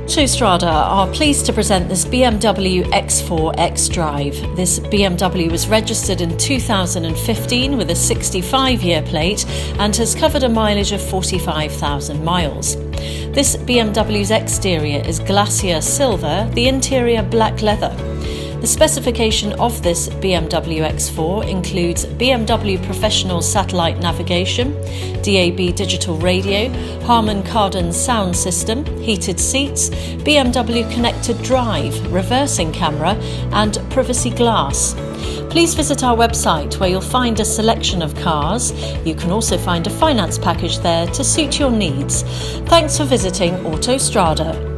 Autostrada are pleased to present this BMW X4 XDRIVE. This BMW was registered in 2015 with a 65-year plate and has covered a mileage of 45,000 miles. This BMW's exterior is Glacier silver, the interior black leather. The specification of this BMW X4 includes BMW Professional Satellite Navigation, DAB digital radio, Harman Kardon sound system, heated seats, BMW Connected Drive, reversing camera and privacy glass. Please visit our website where you'll find a selection of cars. You can also find a finance package there to suit your needs. Thanks for visiting Autostrada.